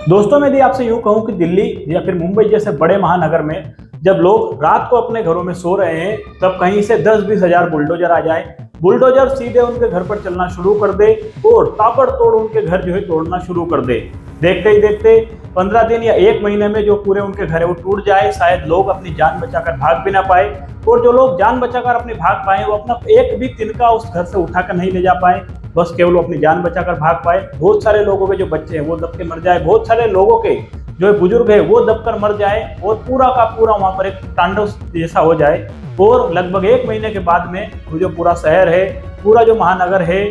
दोस्तों मैं यदि आपसे यूं कहूं कि दिल्ली या फिर मुंबई जैसे बड़े महानगर में जब लोग रात को अपने घरों में सो रहे हैं तब कहीं से 10-20 हजार बुलडोजर आ जाए, बुलडोजर सीधे उनके घर पर चलना शुरू कर दे और ताबड़तोड़ उनके घर जो है तोड़ना शुरू कर दे। देखते ही देखते 15 दिन या 1 महीने में जो पूरे उनके घर है वो टूट जाए, शायद लोग अपनी जान बचाकर भाग भी ना पाए। और जो लोग जान बचाकर अपनी भाग पाए वो अपना एक भी तिनका उस घर से उठाकर नहीं ले जा पाए, बस केवल अपनी जान बचाकर भाग पाए। बहुत सारे लोगों के जो बच्चे हैं वो दब के मर जाए, बहुत सारे लोगों के जो बुजुर्ग है वो दबकर मर जाए और पूरा का पूरा वहां पर एक तांडव जैसा हो जाए। और लगभग 1 महीने के बाद में वो जो पूरा शहर है, पूरा जो महानगर है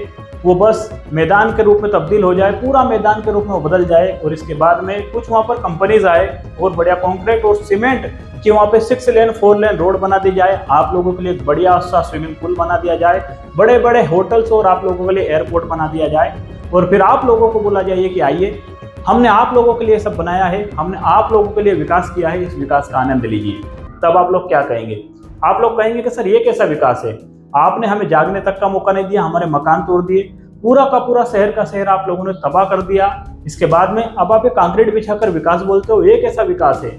वो बस मैदान के रूप में तब्दील हो जाए, पूरा मैदान के रूप में वो बदल जाए। और इसके बाद में कुछ वहाँ पर कंपनीज आए और बढ़िया कंक्रीट और सीमेंट कि वहाँ पे 6 लेन 4 लेन रोड बना दी जाए, आप लोगों के लिए एक बढ़िया सा स्विमिंग पूल बना दिया जाए, बड़े बड़े होटल्स और आप लोगों के लिए एयरपोर्ट बना दिया जाए। और फिर आप लोगों को बोला जाइए कि आइए, हमने आप लोगों के लिए सब बनाया है, हमने आप लोगों के लिए विकास किया है, इस विकास का आनंद लीजिए। तब आप लोग क्या कहेंगे? आप लोग कहेंगे कि सर ये कैसा विकास है, आपने हमें जागने तक का मौका नहीं दिया, हमारे मकान तोड़ दिए, पूरा का पूरा शहर का शहर आप लोगों ने तबाह कर दिया। इसके बाद में अब आप कंक्रीट बिछाकर विकास बोलते हो, ये कैसा विकास है?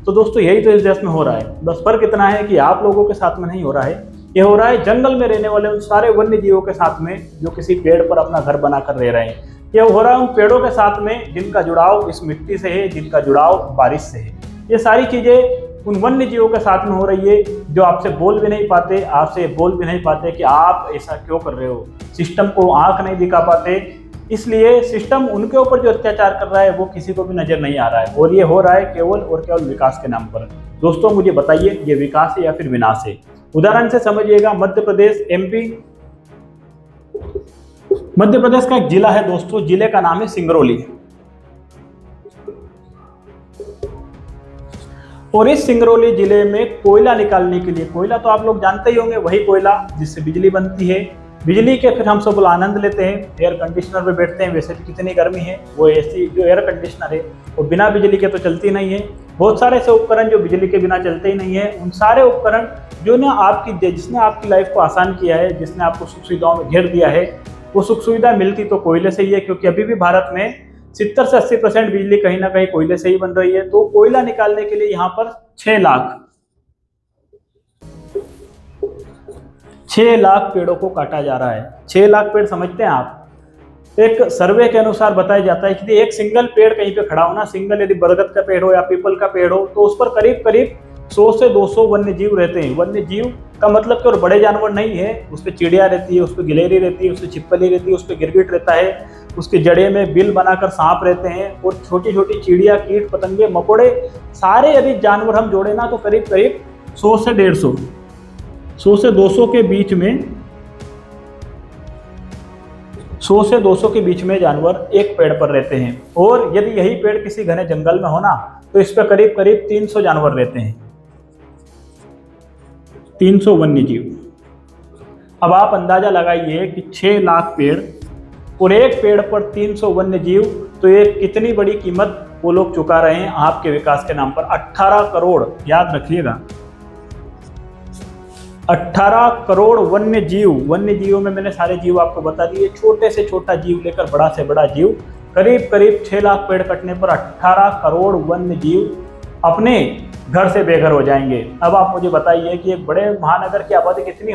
तो दोस्तों यही तो इस देश में हो रहा है, बस फर्क इतना है कि आप लोगों के साथ में नहीं हो रहा है, ये हो रहा है जंगल में रहने वाले उन सारे वन्य जीवों के साथ में जो किसी पेड़ पर अपना घर बनाकर रह रहे हैं। ये हो रहा है उन पेड़ों के साथ में जिनका जुड़ाव इस मिट्टी से है, जिनका जुड़ाव बारिश से है। ये सारी चीजें उन वन्य जीवों के साथ में हो रही है जो आपसे बोल भी नहीं पाते, आपसे बोल भी नहीं पाते कि आप ऐसा क्यों कर रहे हो, सिस्टम को आंख नहीं दिखा पाते। इसलिए सिस्टम उनके ऊपर जो अत्याचार कर रहा है वो किसी को भी नजर नहीं आ रहा है और ये हो रहा है केवल और केवल विकास के नाम पर। दोस्तों मुझे बताइए ये विकास है या फिर विनाश है? उदाहरण से समझिएगा, मध्य प्रदेश, एमपी, मध्य प्रदेश का एक जिला है दोस्तों, जिले का नाम है सिंगरौली। और इस सिंगरौली जिले में कोयला निकालने के लिए, कोयला तो आप लोग जानते ही होंगे, वही कोयला जिससे बिजली बनती है, बिजली के फिर हम सब आनंद लेते हैं, एयर कंडीशनर पे बैठते हैं। वैसे भी कितनी गर्मी है, वो एसी जो एयर कंडीशनर है वो बिना बिजली के तो चलती नहीं है। बहुत सारे ऐसे उपकरण जो बिजली के बिना चलते ही नहीं है, उन सारे उपकरण जो ना आपकी, जिसने आपकी लाइफ को आसान किया है, जिसने आपको सुख सुविधाओं में घेर दिया है, वो सुख सुविधा मिलती तो कोयले से ही है। क्योंकि अभी भी भारत में 70 से 80% बिजली कहीं ना कहीं कोयले से ही बन रही है। तो कोयला निकालने के लिए यहाँ पर 6 लाख पेड़ों को काटा जा रहा है। 6 लाख पेड़ समझते हैं आप? एक सर्वे के अनुसार बताया जाता है कि एक सिंगल पेड़ कहीं पे खड़ा हो ना, सिंगल यदि बरगद का पेड़ हो या पीपल का पेड़ हो, तो उस पर करीब करीब 100 से 200 वन्य जीव रहते हैं। वन्य जीव का मतलब कि और बड़े जानवर नहीं है, उस पर चिड़िया रहती है, उस पर गिलहरी रहती है, उस पर छिपकली रहती है, उस पर गिरगिट रहता है, उसके जड़े में बिल बनाकर सांप रहते हैं और छोटी छोटी चिड़िया, कीट पतंगे, मकोड़े, सारे यदि जानवर हम जोड़े ना तो करीब करीब 100 से 150, 100 से 200 के बीच में, 100 से 200 के बीच में जानवर एक पेड़ पर रहते हैं। और यदि यही पेड़ किसी घने जंगल में हो ना तो इस पर करीब करीब 300 जानवर रहते हैं, 300 वन्य जीव। अब आप अंदाजा लगाइए कि 6 लाख पेड़ और एक पेड़ पर 300 वन्य जीव, तो ये कितनी बड़ी कीमत वो लोग चुका रहे हैं आपके विकास के नाम पर। 18 करोड़, याद रखिएगा, 18 करोड़ वन्य जीव। वन्य जीवों में मैंने सारे जीव आपको बता दिए, छोटे से छोटा जीव लेकर बड़ा से बड़ा जीव। करीब करीब 6 लाख पेड़ कटने पर 18 करोड़ वन्य जीव अपने घर से बेघर हो जाएंगे। अब आप मुझे बताइए कि एक बड़े महानगर की आबादी कितनी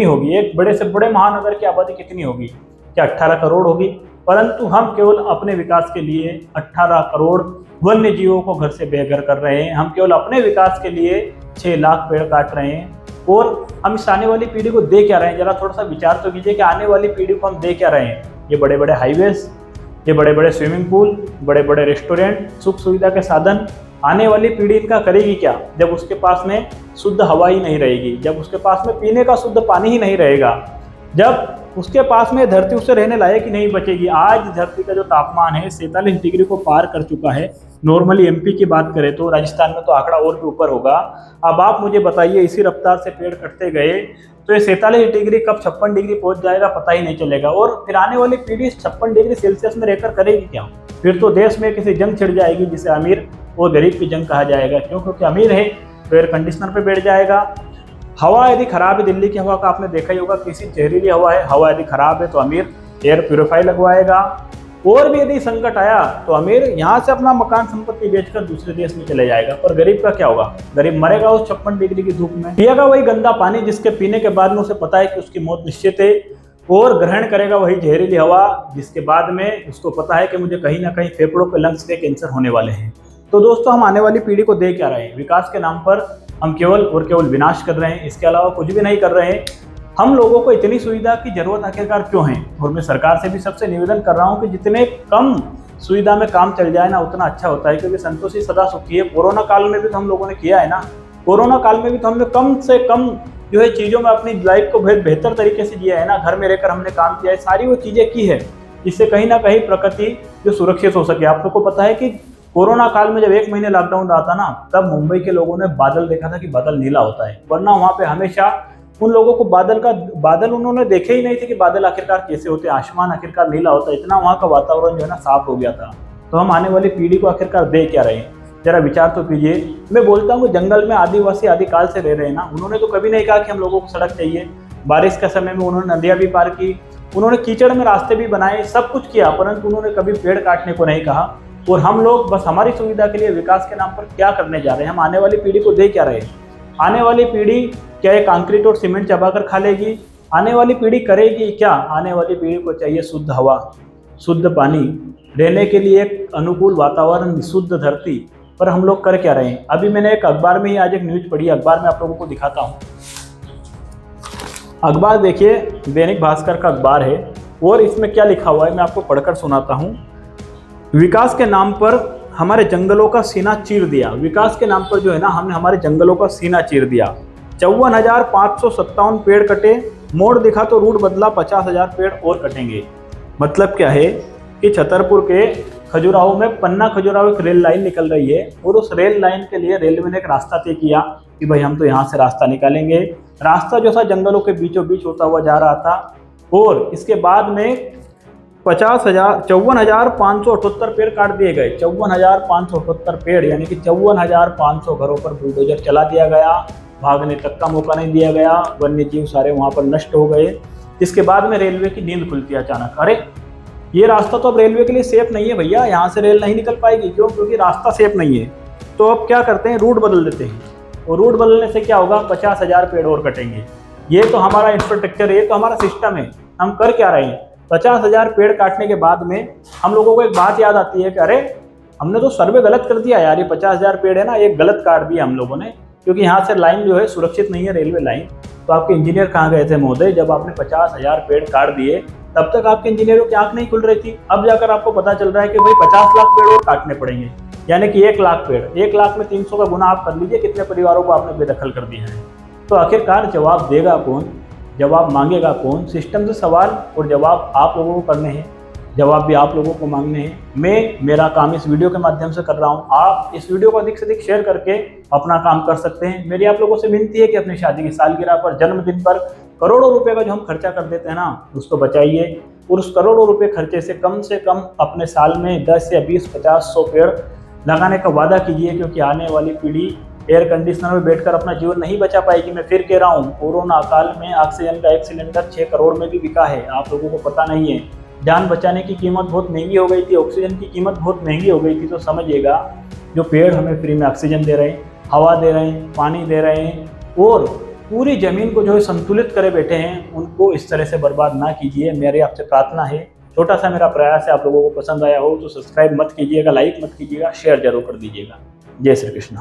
होगी? एक बड़े से बड़े महानगर की आबादी कितनी होगी? क्या 18 करोड़ होगी? परंतु हम केवल अपने विकास के लिए 18 करोड़ वन्य जीवों को घर से बेघर कर रहे हैं। हम केवल अपने विकास के लिए 6 लाख पेड़ काट रहे हैं। और हम इस आने वाली पीढ़ी को दे क्या रहे हैं? जरा थोड़ा सा विचार तो कीजिए कि आने वाली पीढ़ी को हम दे क्या रहे हैं? ये बड़े बड़े हाईवेज, ये बड़े बड़े स्विमिंग पूल, बड़े बड़े रेस्टोरेंट, सुख सुविधा के साधन, आने वाली पीढ़ी इनका करेगी क्या जब उसके पास में शुद्ध हवा ही नहीं रहेगी, जब उसके पास में पीने का शुद्ध पानी ही नहीं रहेगा, जब उसके पास में धरती उससे रहने लायक ही नहीं बचेगी। आज धरती का जो तापमान है 47 डिग्री को पार कर चुका है। नॉर्मली एमपी की बात करें तो राजस्थान में तो आंकड़ा और भी ऊपर होगा। अब आप मुझे बताइए, इसी रफ्तार से पेड़ कटते गए तो ये 47 डिग्री कब 56 डिग्री पहुंच जाएगा पता ही नहीं चलेगा। और फिर आने वाली पीढ़ी 56 डिग्री सेल्सियस में रहकर करेगी क्या? फिर तो देश में किसी जंग छिड़ जाएगी जिसे अमीर और गरीब की जंग कहा जाएगा। क्यों? क्योंकि अमीर है तो एयर कंडीशनर पे बैठ जाएगा। हवा यदि खराब है, दिल्ली की हवा का आपने देखा ही होगा, किसी जहरीली हवा है, हवा यदि खराब है तो अमीर एयर प्यूरिफाई लगवाएगा। और भी यदि संकट आया तो अमीर यहाँ से अपना मकान संपत्ति बेचकर दूसरे देश में चले जाएगा, पर गरीब का क्या होगा? गरीब मरेगा उस 56 डिग्री की धूप में, पिएगा वही गंदा पानी जिसके पीने के बाद में उसे पता है कि उसकी मौत निश्चित है, और ग्रहण करेगा वही जहरीली हवा जिसके बाद में उसको पता है कि मुझे कहीं ना कहीं फेफड़ों के लंग्स के कैंसर होने वाले हैं। तो दोस्तों, हम आने वाली पीढ़ी को दे क्या रहे हैं? विकास के नाम पर हम केवल और केवल विनाश कर रहे हैं, इसके अलावा कुछ भी नहीं कर रहे हैं। हम लोगों को इतनी सुविधा की जरूरत आखिरकार क्यों है? और मैं सरकार से भी सबसे निवेदन कर रहा हूं कि जितने कम सुविधा में काम चल जाए ना, उतना अच्छा होता है, क्योंकि संतोषी सदा सुखी है। कोरोना काल में भी तो हम लोगों ने किया है ना, कोरोना काल में भी तो हमने कम से कम जो है चीज़ों में अपनी लाइफ को बेहतर तरीके से जिया है ना, घर में रहकर हमने काम किया है, सारी वो चीज़ें की है जिससे कहीं ना कहीं प्रकृति जो सुरक्षित हो सके। आप लोग को पता है कि कोरोना काल में जब 1 महीने लॉकडाउन रहा था ना, तब मुंबई के लोगों ने बादल देखा था कि बादल नीला होता है, वरना वहाँ पे हमेशा उन लोगों को बादल उन्होंने देखे ही नहीं थे कि बादल आखिरकार कैसे होते, आसमान आखिरकार नीला होता है। इतना वहाँ का वातावरण जो है ना साफ हो गया था। तो हम आने वाली पीढ़ी को आखिरकार दे क्या रहे हैं? जरा विचार तो कीजिए। मैं बोलता हूँ जंगल में आदिवासी आदिकाल से रह रहे हैं ना, उन्होंने तो कभी नहीं कहा कि हम लोगों को सड़क चाहिए। बारिश के समय में उन्होंने नदियाँ भी पार की, उन्होंने कीचड़ में रास्ते भी बनाए, सब कुछ किया, परंतु उन्होंने कभी पेड़ काटने को नहीं कहा। और हम लोग बस हमारी सुविधा के लिए विकास के नाम पर क्या करने जा रहे हैं? हम आने वाली पीढ़ी को दे क्या रहे हैं? आने वाली पीढ़ी क्या ये कंक्रीट और सीमेंट चबाकर खा लेगी? आने वाली पीढ़ी करेगी क्या? आने वाली पीढ़ी को चाहिए शुद्ध हवा, शुद्ध पानी, रहने के लिए एक अनुकूल वातावरण, शुद्ध धरती। पर हम लोग कर क्या रहे हैं? अभी मैंने एक अखबार में ही आज एक न्यूज पढ़ी, अखबार में आप लोगों को दिखाता हूँ। अखबार देखिए, दैनिक भास्कर का अखबार है, और इसमें क्या लिखा हुआ है मैं आपको पढ़कर सुनाता हूँ। विकास के नाम पर हमारे जंगलों का सीना चीर दिया। विकास के नाम पर जो है ना, हमने हमारे जंगलों का सीना चीर दिया। 54,557 पेड़ कटे, मोड़ दिखा तो रूट बदला, 50,000 पेड़ और कटेंगे। मतलब क्या है कि छतरपुर के खजुराहो में पन्ना खजुराहो एक रेल लाइन निकल रही है, और उस रेल लाइन के लिए रेलवे ने एक रास्ता तय किया कि भाई हम तो यहाँ से रास्ता निकालेंगे। रास्ता जो था जंगलों के बीचों बीच होता हुआ जा रहा था, और इसके बाद में 54,578 पेड़ काट दिए गए। 54,578 पेड़, यानी कि 54,500 घरों पर बुलडोजर चला दिया गया, भागने तक का मौका नहीं दिया गया, वन्य जीव सारे वहाँ पर नष्ट हो गए। इसके बाद में रेलवे की नींद खुलती है अचानक, अरे ये रास्ता तो अब रेलवे के लिए सेफ नहीं है भैया, यहाँ से रेल नहीं निकल पाएगी। क्यों? क्योंकि रास्ता सेफ नहीं है। तो अब क्या करते हैं, रूट बदल देते हैं, और रूट बदलने से क्या होगा, 50,000 पेड़ और कटेंगे। ये तो हमारा इंफ्रास्ट्रक्चर है, ये तो हमारा सिस्टम है। हम कर क्या रहे हैं? 50,000 पेड़ काटने के बाद में हम लोगों को एक बात याद आती है कि अरे हमने तो सर्वे गलत कर दिया यार, ये 50,000 पेड़ है ना, ये गलत काट दिया हम लोगों ने, क्योंकि यहाँ से लाइन जो है सुरक्षित नहीं है, रेलवे लाइन। तो आपके इंजीनियर कहाँ गए थे महोदय? जब आपने 50,000 पेड़ काट दिए तब तक आपके इंजीनियरों की आंख नहीं खुल रही थी। अब जाकर आपको पता चल रहा है कि भाई 50 लाख पेड़ और काटने पड़ेंगे, यानी कि 1 लाख पेड़। 1 लाख में 300 का गुना आप कर लीजिए, कितने परिवारों को आपने बेदखल कर दिया है। तो आखिरकार जवाब देगा कौन? जवाब मांगेगा कौन? सिस्टम से सवाल और जवाब आप लोगों को करने हैं, जवाब भी आप लोगों को मांगने हैं। मेरा काम इस वीडियो के माध्यम से कर रहा हूं। आप इस वीडियो को अधिक से अधिक शेयर करके अपना काम कर सकते हैं। मेरी आप लोगों से विनती है कि अपनी शादी की सालगिरह पर, जन्मदिन पर करोड़ों रुपए का जो हम खर्चा कर देते हैं ना, उसको बचाइए, और उस करोड़ों रुपए खर्चे से कम अपने साल में 10 या 20, 50, 100 पेड़ लगाने का वादा कीजिए, क्योंकि आने वाली पीढ़ी एयर कंडीशनर में बैठकर अपना जीवन नहीं बचा पाएगी। मैं फिर कह रहा हूँ, कोरोना काल में ऑक्सीजन का एक सिलेंडर 6 करोड़ में भी बिका है, आप लोगों को पता नहीं है। जान बचाने की कीमत बहुत महंगी हो गई थी, ऑक्सीजन की कीमत बहुत महंगी हो गई थी। तो समझिएगा, जो पेड़ हमें फ्री में ऑक्सीजन दे रहे हैं, हवा दे रहे हैं, पानी दे रहे हैं, और पूरी ज़मीन को जो है संतुलित करे बैठे हैं, उनको इस तरह से बर्बाद ना कीजिए। मेरी आपसे प्रार्थना है, छोटा सा मेरा प्रयास है, आप लोगों को पसंद आया हो तो सब्सक्राइब मत कीजिएगा, लाइक मत कीजिएगा, शेयर जरूर कर दीजिएगा। जय श्री कृष्ण।